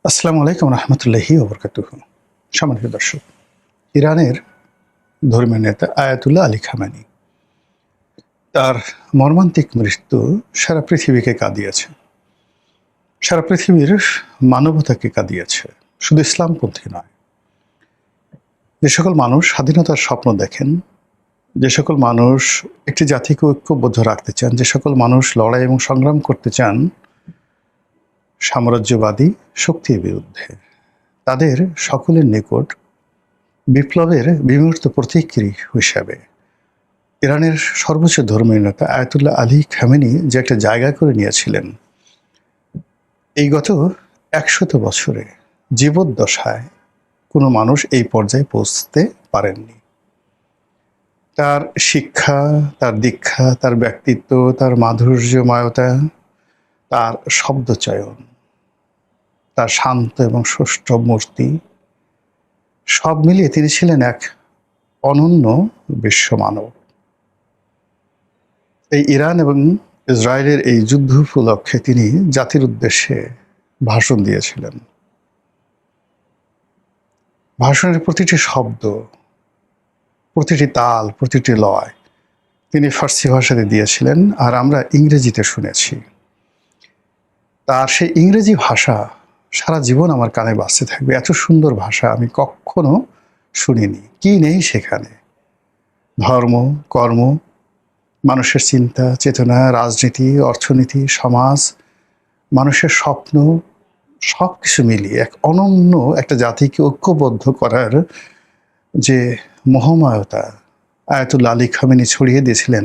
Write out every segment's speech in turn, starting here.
আসসালামু আলাইকুম রহমতুল্লাহি ওবরকাতুহু। সম্মানিত দর্শক, ইরানের ধর্মীয় নেতা আয়াতুল্লাহ আলী খামেনি, তার মর্মান্তিক মৃত্যু সারা পৃথিবীকে কাঁদিয়েছে, সারা পৃথিবীর মানবতাকে কাঁদিয়েছে। শুধু ইসলামপন্থী নয়, যে সকল মানুষ স্বাধীনতার স্বপ্ন দেখেন, যে সকল মানুষ একটি জাতিকে ঐক্যবদ্ধ রাখতে চান, যে সকল মানুষ লড়াই এবং সংগ্রাম করতে চান সাম্রাজ্যবাদী শক্তির বিরুদ্ধে, তাদের সকলের নিকট বিপ্লবের বিমূর্ত প্রতিক্রিয়া হিসাবে ইরানের সর্বোচ্চ ধর্মীয় নেতা আয়াতুল্লাহ আলী খামেনি যে একটা জায়গা করে নিয়েছিলেন, এই গত ১০০ বছরে জীবদ্দশায় কোনো মানুষ এই পর্যায়ে পৌঁছতে পারেননি। তার শিক্ষা, তার দীক্ষা, তার ব্যক্তিত্ব, তার মাধুর্যময়তা, তার শব্দচয়ন, তার শান্ত এবং সুষ্ঠ মূর্তি, সব মিলিয়ে তিনি ছিলেন এক অনন্য বিশ্বমানব। এই ইরান এবং ইসরায়েলের এই যুদ্ধ উপলক্ষে তিনি জাতির উদ্দেশ্যে ভাষণ দিয়েছিলেন। ভাষণের প্রতিটি শব্দ, প্রতিটি তাল, প্রতিটি লয় তিনি ফার্সি ভাষাতে দিয়েছিলেন, আর আমরা ইংরেজিতে শুনেছি। তার সেই ইংরেজি ভাষা সারা জীবন আমার কানে বাজতে থাকবে। এত সুন্দর ভাষা আমি কখনো শুনিনি। কি নেই সেখানে? ধর্ম, কর্ম, মানুষের চিন্তা চেতনা, রাজনীতি, অর্থনীতি, সমাজ, মানুষের স্বপ্ন, সব কিছু মিলিয়ে এক অনন্য একটা জাতিকে ঐক্যবদ্ধ করার যে মহাময়তা আয়াতুল্লাহ আলী খামেনি ছড়িয়ে দিয়েছিলেন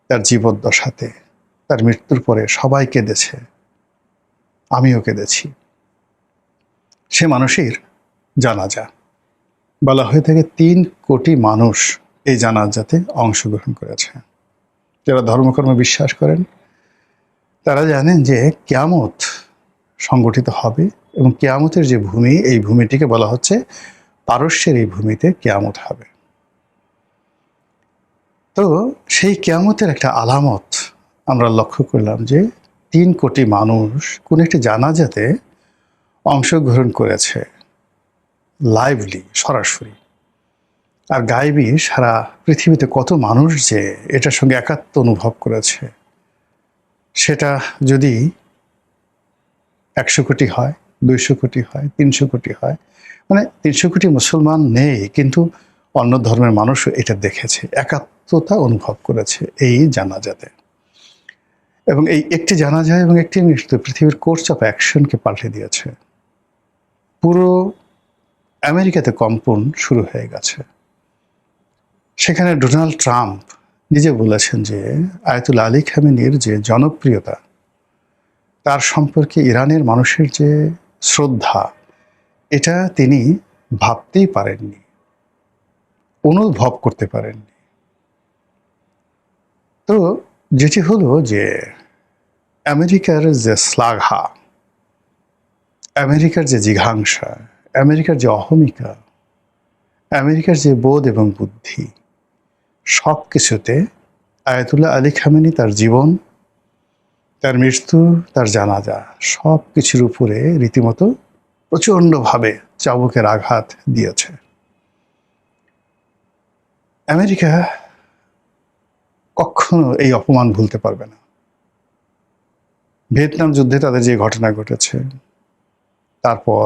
তার জীবদ্দশাতে। তার মৃত্যুর পরে সবাই কেঁদেছে, আমিও কেঁদেছি। সে মানুষের জানাজা বলা হয়ে থাকে ৩ কোটি মানুষ এই জানাজাতে অংশগ্রহণ করেছে। যারা ধর্মকর্মে বিশ্বাস করেন তারা জানেন যে কিয়ামত সংগঠিত হবে, এবং কিয়ামতের যে ভূমি, এই ভূমিটিকে বলা হচ্ছে পারস্যের এই ভূমিতে কিয়ামত হবে। তো সেই কিয়ামতের একটা আলামত আমরা লক্ষ্য করলাম যে ৩ কোটি মানুষ কোন একটি জানাজাতে অংশগ্রহণ করেছে, লাইভলি, সরাসরি। আর গায়েবী সারা পৃথিবীতে কত মানুষ যে এটার সঙ্গে একাত্ম অনুভব করেছে, সেটা যদি ১০০ কোটি হয়, ২০০ কোটি হয়, ৩০০ কোটি হয়, মানে ৩০০ কোটি মুসলমান নেই, কিন্তু অন্য ধর্মের মানুষও এটা দেখেছে, একাত্মতা অনুভব করেছে এই জানাজাতে। এবং এই একটি জানাজা এবং একটি মৃত্যু পৃথিবীর কোর্স অফ অ্যাকশনকে পাল্টে দিয়েছে। পুরো আমেরিকাতে কম্পন শুরু হয়ে গেছে। সেখানে ডোনাল্ড ট্রাম্প নিজে বলেছেন যে আয়াতুল্লাহ আলী খামেনির যে জনপ্রিয়তা, তার সম্পর্কে ইরানের মানুষের যে শ্রদ্ধা, এটা তিনি ভাবতেই পারেননি, অনুভব করতে পারেননি। তো যেটি হলো যে আমেরিকার যে শ্লাঘা, আমেরিকার যে জিঘাংসা, আমেরিকার যে অহমিকা, আমেরিকার যে বোধ এবং বুদ্ধি, সব কিছুতে আয়াতুল্লাহ আলী খামেনি তার জীবন, তার মৃত্যু, তার জানাজা, সব কিছুর উপরে রীতিমতো প্রচণ্ডভাবে চাবুকের আঘাত দিয়েছে। আমেরিকা কখনো এই অপমান ভুলতে পারবে না। ভিয়েতনাম যুদ্ধে তাদের যে ঘটনা ঘটেছে, তারপর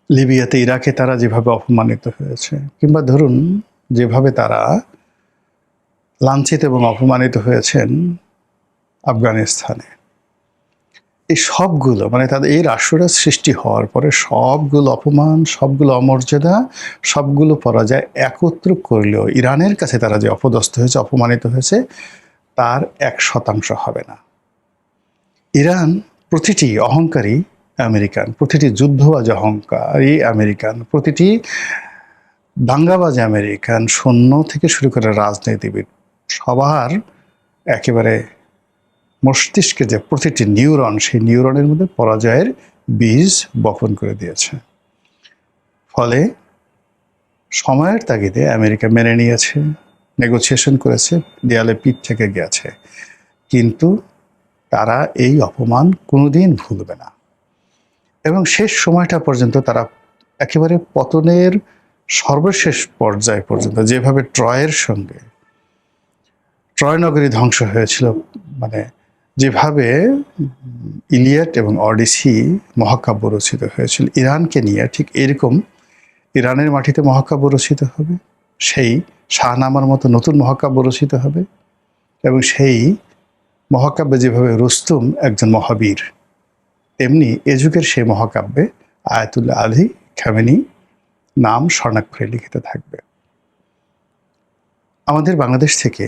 লিবিয়াতে, ইরাকে তারা যেভাবে অপমানিত হয়েছে, কিংবা ধরুন যেভাবে তারা লাঞ্ছিত এবং অপমানিত হয়েছেন আফগানিস্তানে, এই সবগুলো, মানে তাদের এই রাষ্ট্রটা সৃষ্টি হওয়ার পরে সবগুলো অপমান, সবগুলো অমর্যাদা, সবগুলো পরাজয় একত্র করলেও ইরানের কাছে তারা যে অপদস্থ হয়েছে, অপমানিত হয়েছে, তার ১% হবে না। ইরান প্রতিটি অহংকারী আমেরিকান, প্রতিটি যুদ্ধবাজ অহংকারী আমেরিকান, প্রতিটি দাঙ্গাবাজ আমেরিকান, সৈন্য থেকে শুরু করে রাজনীতিবিদ, সবার একেবারে মস্তিষ্কে যে প্রতিটি নিউরন, সেই নিউরনের মধ্যে পরাজয়ের বীজ বপন করে দিয়েছে। ফলে সময়ের তাগিদে আমেরিকা মেনে নিয়েছে, নেগোসিয়েশন করেছে, দেয়ালে পিঠ থেকে গেছে, কিন্তু তারা এই অপমান কোনোদিন ভুলবে না। এবং শেষ সময়টা পর্যন্ত তারা একেবারে পতনের সর্বশেষ পর্যায় পর্যন্ত, যেভাবে ট্রয়ের সঙ্গে ট্রয় নগরী ধ্বংস হয়েছিল, মানে যেভাবে ইলিয়াড এবং অডিসি মহাকাব্য রচিত হয়েছিল ইরানকে নিয়ে, ঠিক এরকম ইরানের মাটিতে মহাকাব্য রচিত হবে, সেই শাহনামার মতো নতুন মহাকাব্য রচিত হবে। এবং সেই মহাকাব্যে যেভাবে রুস্তুম একজন মহাবীর, তেমনি এ যুগের সেই মহাকাব্যে আয়াতুল্লাহ আলী খামেনি নাম স্বর্ণাক্ষরে লিখিত থাকবে। আমাদের বাংলাদেশ থেকে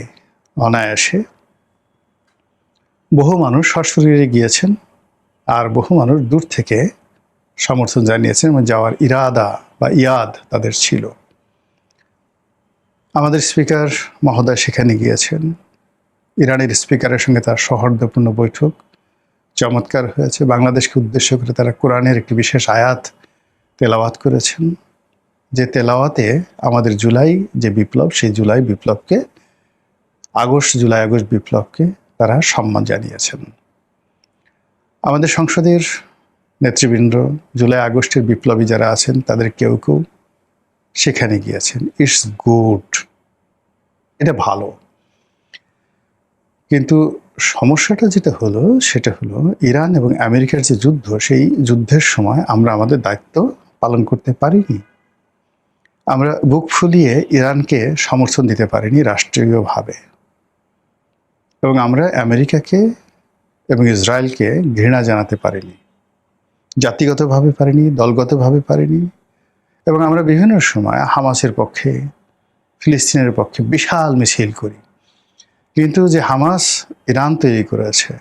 অনায়াসে বহু মানুষ সশরীরে গিয়েছেন, আর বহু মানুষ দূর থেকে সমর্থন জানিয়েছেন এবং যাওয়ার ইরাদা বা ইয়াদ তাদের ছিল। আমাদের স্পিকার মহোদয় সেখানে গিয়েছেন। ইরানের স্পিকারের সঙ্গে তার সৌহার্দ্যপূর্ণ বৈঠক চমৎকার হয়েছে। বাংলাদেশকে উদ্দেশ্য করে তারা কোরআনের একটি বিশেষ আয়াত তেলাওয়াত করেছেন, যে তেলাওয়াতে আমাদের জুলাই যে বিপ্লব, সেই জুলাই বিপ্লবকে, জুলাই আগস্ট বিপ্লবকে তারা সম্মান জানিয়েছেন। আমাদের সংসদের নেতৃবৃন্দ, জুলাই আগস্টের বিপ্লবী যারা আছেন, তাদের কেউ কেউ সেখানে গিয়েছেন। ইটস গুড, এটা ভালো। কিন্তু সমস্যাটা যেটা হলো সেটা হলো ইরান এবং আমেরিকার যে যুদ্ধ, সেই যুদ্ধের সময় আমরা আমাদের দায়িত্ব পালন করতে পারিনি। আমরা বুক ফুলিয়ে ইরানকে সমর্থন দিতে পারিনি রাষ্ট্রীয়ভাবে, এবং আমরা আমেরিকাকে এবং ইসরায়েলকে ঘৃণা জানাতে পারিনি, জাতিগতভাবে পারিনি, দলগতভাবে পারিনি। এবং আমরা বিভিন্ন সময় হামাসের পক্ষে, ফিলিস্তিনের পক্ষে বিশাল মিছিল করি। কিন্তু যে হামাস ইরান তৈরি করেছে,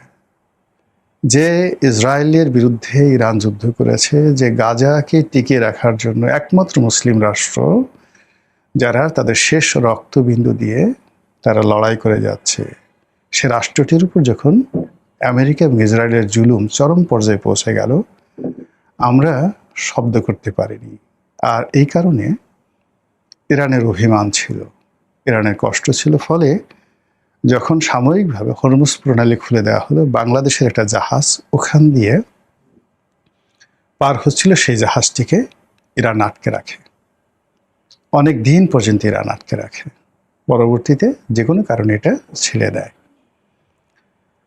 যে ইসরায়েলের বিরুদ্ধে ইরান যুদ্ধ করেছে, যে গাজাকে টিকিয়ে রাখার জন্য একমাত্র মুসলিম রাষ্ট্র যারা তাদের শেষ রক্তবিন্দু দিয়ে তারা লড়াই করে যাচ্ছে, সে রাষ্ট্রটির উপর যখন আমেরিকা এবং ইসরায়েলের জুলুম চরম পর্যায়ে পৌঁছে গেল, আমরা শব্দ করতে পারিনি। আর এই কারণে ইরানের অভিমান ছিল, ইরানের কষ্ট ছিল। ফলে যখন সাময়িকভাবে হরমুজ প্রণালী খুলে দেওয়া হলো, বাংলাদেশের একটা জাহাজ ওখান দিয়ে পার হচ্ছিল, সেই জাহাজটিকে ইরান আটকে রাখে, অনেক দিন পর্যন্ত ইরান আটকে রাখে। পরবর্তীতে যে কোনো কারণে এটা ছেড়ে দেয়।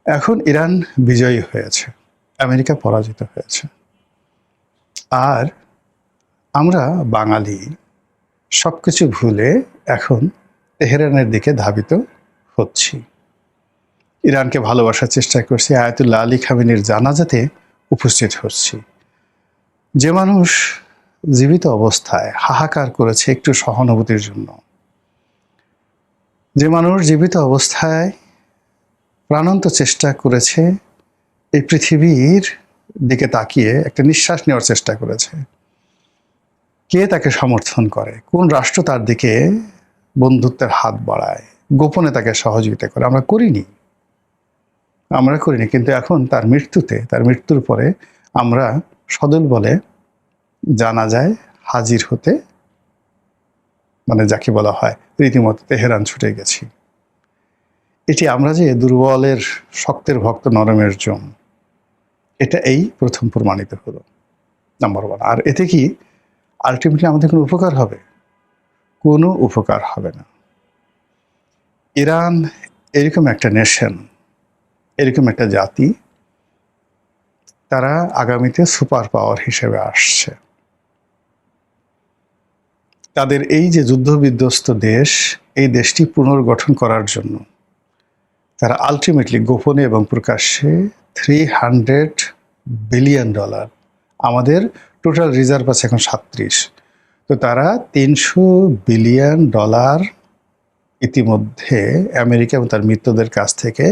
এখন ইরান বিজয়ী হয়েছে, আমেরিকা পরাজিত হয়েছে, আর আমরা বাঙালি সবকিছু ভুলে এখন তেহরানের দিকে ধাবিত হচ্ছি। ইরানকে ভালোবাসার চেষ্টা করছি, আয়াতুল্লাহ আলী খামেনির জানাজাতে উপস্থিত হচ্ছি। যে মানুষ জীবিত অবস্থায় হাহাকার করেছে একটু সহানুভূতির জন্য, যে মানুষ জীবিত অবস্থায় প্রাণান্ত চেষ্টা করেছে এই পৃথিবীর দিকে তাকিয়ে একটা নিঃশ্বাস নেওয়ার চেষ্টা করেছে, কে তাকে সমর্থন করে? কোন রাষ্ট্র তার দিকে বন্ধুত্বের হাত বাড়ায়, গোপনে তাকে সহযোগিতা করে? আমরা করিনি। কিন্তু এখন তার মৃত্যুর পরে আমরা সদল বলে জানা যায় হাজির হতে, মানে যাকে বলা হয় রীতিমতো তেহরান ছুটে গেছি। এটি আমরা যে দুর্বলের শক্তের ভক্ত নরমের জম, এটা এই প্রথম প্রমাণিত হলো, নাম্বার ওয়ান। আর এতে কি আলটিমেটলি আমাদের কোনো উপকার হবে? কোনো উপকার হবে না। ইরান এরকম একটা নেশন, এরকম একটা জাতি, তারা আগামীতে সুপার পাওয়ার হিসেবে আসছে। তাদের এই যে যুদ্ধবিধ্বস্ত দেশ, এই দেশটি পুনর্গঠন করার জন্য তারা আলটিমেটলি গোপনে এবং প্রকাশ্যে $300 বিলিয়ন, আমাদের টোটাল রিজার্ভ আছে এখন 37, তো তারা $300 বিলিয়ন ইতিমধ্যে আমেরিকা এবং তার মিত্রদের কাছ থেকে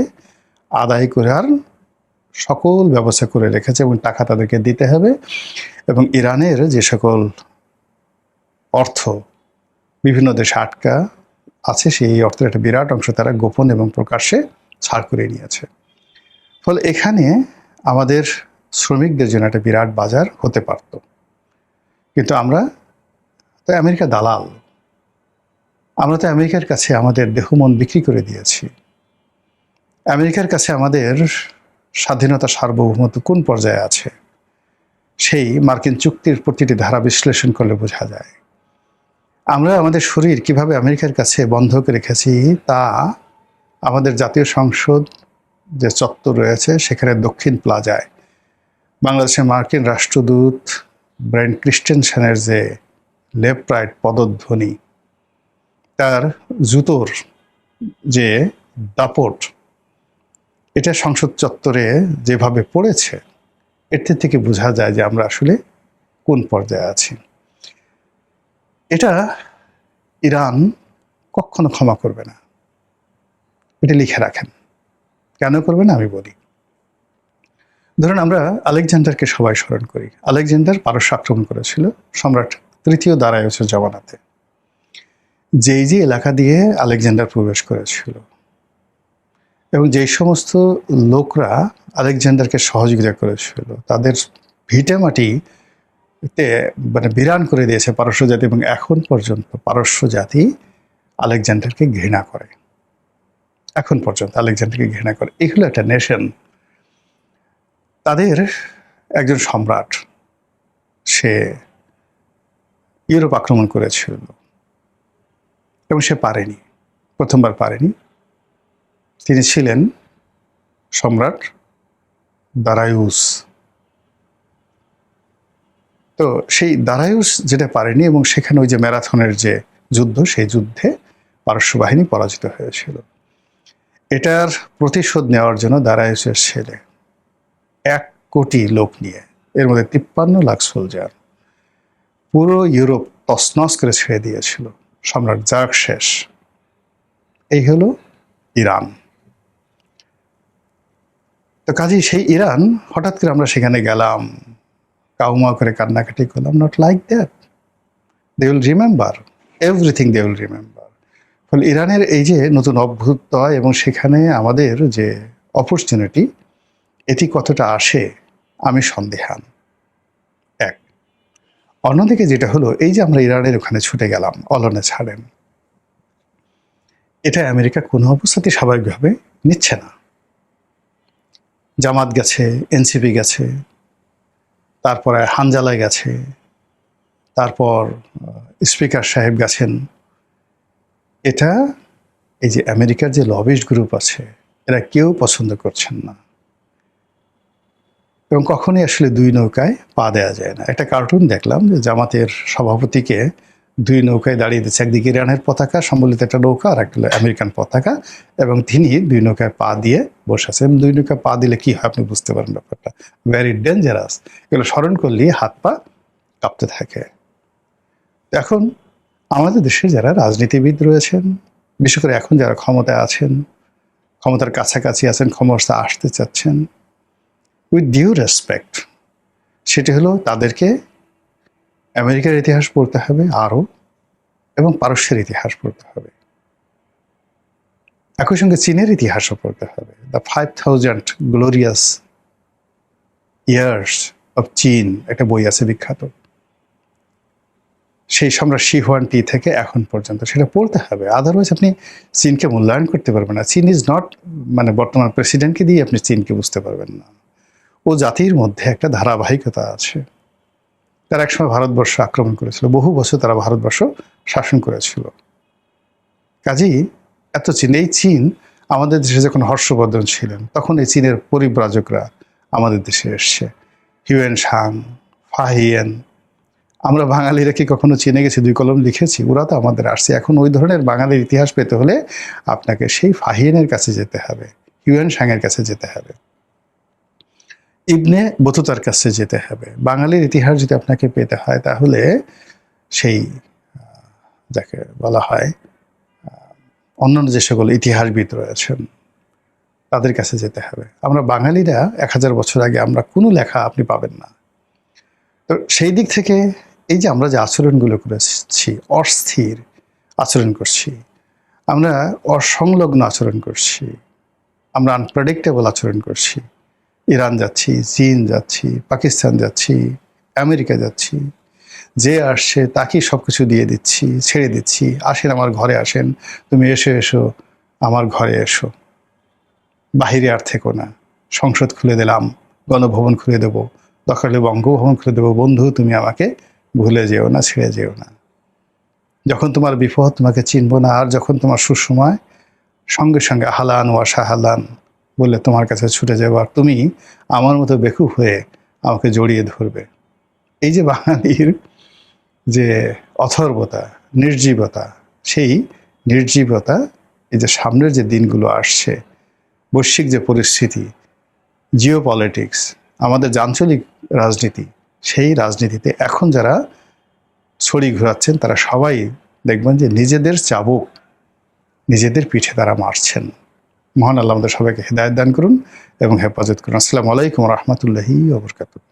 আদায় করার সকল ব্যবস্থা করে রেখেছে, এবং টাকা তাদেরকে দিতে হবে। এবং ইরানের যে সকল অর্থ বিভিন্ন দেশে আটকা আছে, সেই অর্থের একটা বিরাট অংশ তারা গোপন এবং প্রকাশ্যে ছাড় করে নিয়েছে। ফলে এখানে আমাদের শ্রমিকদের জন্য একটা বিরাট বাজার হতে পারত। কিন্তু আমরা তো আমেরিকা দালাল, আমরা তো আমেরিকার কাছে আমাদের দেহমন বিক্রি করে দিয়েছি। আমেরিকার কাছে আমাদের স্বাধীনতা, সার্বভৌমত্ব কোন পর্যায়ে আছে সেই মার্কিন চুক্তির প্রতিটি ধারা বিশ্লেষণ করলে বোঝা যায়। আমরা আমাদের শরীর কিভাবে আমেরিকার কাছে বন্ধক রেখেছি তা আমাদের জাতীয় সংসদ যে চত্বর রয়েছে সেখানে দক্ষিণ প্লাজায় বাংলাদেশের মার্কিন রাষ্ট্রদূত ব্রেন্ট ক্রিস্টেনসেনের যে লেফট রাইট পদধ্বনি, তার জুতোর যে দাপট, এটা সংসদ চত্বরে যেভাবে পড়েছে, এর থেকে বোঝা যায় যে আমরা আসলে কোন পর্যায়ে আছি। এটা ইরান কখনো ক্ষমা করবে না, এটা লিখে রাখেন। কেন করবে না আমি বলি। ধরুন আমরা আলেকজান্ডারকে সবাই স্মরণ করি। আলেকজান্ডার পারস্য আক্রমণ করেছিল সম্রাট তৃতীয় দারায়ুসের জমানাতে। যেই যে এলাকা দিয়ে আলেকজান্ডার প্রবেশ করেছিল এবং যেই সমস্ত লোকরা আলেকজান্ডারকে সহযোগিতা করেছিল তাদের ভিটে মাটিতে মানে বিরান করে দিয়েছে পারস্য জাতি, এবং এখন পর্যন্ত পারস্য জাতি আলেকজান্ডারকে ঘৃণা করে। এখন পর্যন্ত আলেকজান্ডারকে ঘৃণা করে। এই হলো একটা নেশন। তাদের একজন সম্রাট, সে ইউরোপ আক্রমণ করেছিল এবং সে পারেনি, প্রথমবার পারেনি। তিনি ছিলেন সম্রাট দারায়ুস। তো সেই দারায়ুস যেটা পারেনি, এবং সেখানে ওই যে ম্যারাথনের যে যুদ্ধ, সেই যুদ্ধে পারস্য বাহিনী পরাজিত হয়েছিল। এটার প্রতিশোধ নেওয়ার জন্য দারায়ুসের ছেলে 1 কোটি লোক নিয়ে, এর মধ্যে 53 লাখ সোলজার, পুরো ইউরোপ তছনছ করে ছেড়ে দিয়েছিল সম্রাট জার্কশেস। এই হলো ইরান। তো কাজেই সেই ইরান হঠাৎ করে আমরা সেখানে গেলাম, কাউমা করে কান্নাকাটি করলাম। Not like that. They will remember everything, they will remember. ফলে ইরানের এই যে নতুন অভ্যুদয় এবং সেখানে আমাদের যে অপরচুনিটি, এটি কতটা আসে আমি সন্দেহান। এক। অন্যদিকে যেটা হলো, এই যে আমরা ইরানের ওখানে ছুটে গেলাম, অলনে ছাড়েন, এটা আমেরিকা কোনো অবস্থাতেই স্বাভাবিকভাবে নিচ্ছে না। জামাত গেছে, এনসিপি গেছে, তারপরে হানজালায় গেছে, তারপর স্পিকার সাহেব গেছেন। এটা এই যে আমেরিকার যে লবিস্ট গ্রুপ আছে, এরা কেউ পছন্দ করছেন না, এবং কখনোই আসলে 2 নৌকায় পা দেওয়া যায় না। একটা কার্টুন দেখলাম যে জামাতের সভাপতিকে 2 নৌকায় দাঁড়িয়ে দিচ্ছে, একদিকে ইরানের পতাকা সম্বলিত একটা নৌকা আর একটা আমেরিকান পতাকা, এবং তিনি 2 নৌকায় পা দিয়ে বসে আছেন। 2 নৌকায় পা দিলে কি হয় আপনি বুঝতে পারেন ব্যাপারটা, ভেরি ডেঞ্জারাস। এগুলো স্মরণ করলেই হাত পা কাঁপতে থাকে। এখন আমাদের দেশে যারা রাজনীতিবিদ রয়েছেন, বিশেষ করে এখন যারা ক্ষমতায় আছেন, ক্ষমতার কাছাকাছি আছেন, ক্ষমতা আসতে চাচ্ছেন, উইথ ডিউ রেসপেক্ট, সেটি হলো তাদেরকে আমেরিকার ইতিহাস পড়তে হবে আরও, এবং পারস্যের ইতিহাস পড়তে হবে। একই সঙ্গে চীনের ইতিহাসও পড়তে হবে। দ্য 5000 গ্লোরিয়াস ইয়ার্স অফ চীন, একটা বই আছে বিখ্যাত, সেই সম্রাট শি হুয়ানটি থেকে এখন পর্যন্ত, সেটা পড়তে হবে। আদারওয়াইজ আপনি চীনকে মূল্যায়ন করতে পারবেন না। চীন ইজ নট, মানে বর্তমান প্রেসিডেন্টকে দিয়ে আপনি চীনকে বুঝতে পারবেন না। ও জাতির মধ্যে একটা ধারাবাহিকতা আছে। তারা একসময় ভারতবর্ষ আক্রমণ করেছিল, বহু বছর তারা ভারতবর্ষ শাসন করেছিল। কাজেই এত চীন, এই চীন আমাদের দেশে যখন হর্ষবর্ধন ছিলেন তখন এই চীনের পরিব্রাজকরা আমাদের দেশে এসছে, হিউয়েন সাং, ফাহিয়েন। আমরা বাঙালিরা কি কখনো চীনে গেছি, 2 কলম লিখেছি? ওরা তো আমাদের আসছে। এখন ওই ধরনের বাঙালির ইতিহাস পেতে হলে আপনাকে সেই ফাহিয়েনের কাছে যেতে হবে, হিউয়েন সাংয়ের কাছে যেতে হবে, ইবনে বতুতার কাছে যেতে হবে। বাঙালির ইতিহাস যদি আপনাকে পেতে হয় তাহলে সেই যাকে বলা হয় অন্যান্য যে সকল ইতিহাসবিদ রয়েছেন তাদের কাছে যেতে হবে। আমরা বাঙালিরা 1000 বছর আগে আমরা কোনো লেখা আপনি পাবেন না। তো সেই দিক থেকে এই যে আমরা যে আচরণগুলো করেছি, অস্থির আচরণ করছি, আমরা অসংলগ্ন আচরণ করছি, আমরা আনপ্রেডিক্টেবল আচরণ করছি। ইরান যাচ্ছি, চীন যাচ্ছি, পাকিস্তান যাচ্ছি, আমেরিকা যাচ্ছি, যে আসছে তাকেই সব কিছু দিয়ে দিচ্ছি, ছেড়ে দিচ্ছি। আসেন আমার ঘরে আসেন, তুমি এসো এসো আমার ঘরে এসো, বাহিরে আর থেকো না। সংসদ খুলে দিলাম, গণভবন খুলে দেব, দরকার হলে বঙ্গভবন খুলে দেবো, বন্ধু তুমি আমাকে ভুলে যেও না, ছেড়ে যেও না। যখন তোমার বিপদ তোমাকে চিনব না, আর যখন তোমার সুসময় সঙ্গে সঙ্গে হালান ওয়াসা হালান বলে তোমার কাছে ছুটে যাবো, আর তুমি আমার মতো বেকুব হয়ে আমাকে জড়িয়ে ধরবে। এই যে বাঙালির যে অথর্বতা, নির্জীবতা, সেই নির্জীবতা, এই যে সামনের যে দিনগুলো আসছে, বৈশ্বিক যে পরিস্থিতি, জিও পলিটিক্স, আমাদের যে আঞ্চলিক রাজনীতি, সেই রাজনীতিতে এখন যারা ছড়ি ঘোরাচ্ছেন তারা সবাই দেখবেন যে নিজেদের চাবুক নিজেদের পিঠে তারা মারছেন। মহান আল্লাহ আমাদের সবাইকে হেদায়েত দান করুন এবং হেফাজত করুন। আসসালামু আলাইকুম রহমতুল্লাহি ওয়া বারাকাতুহু।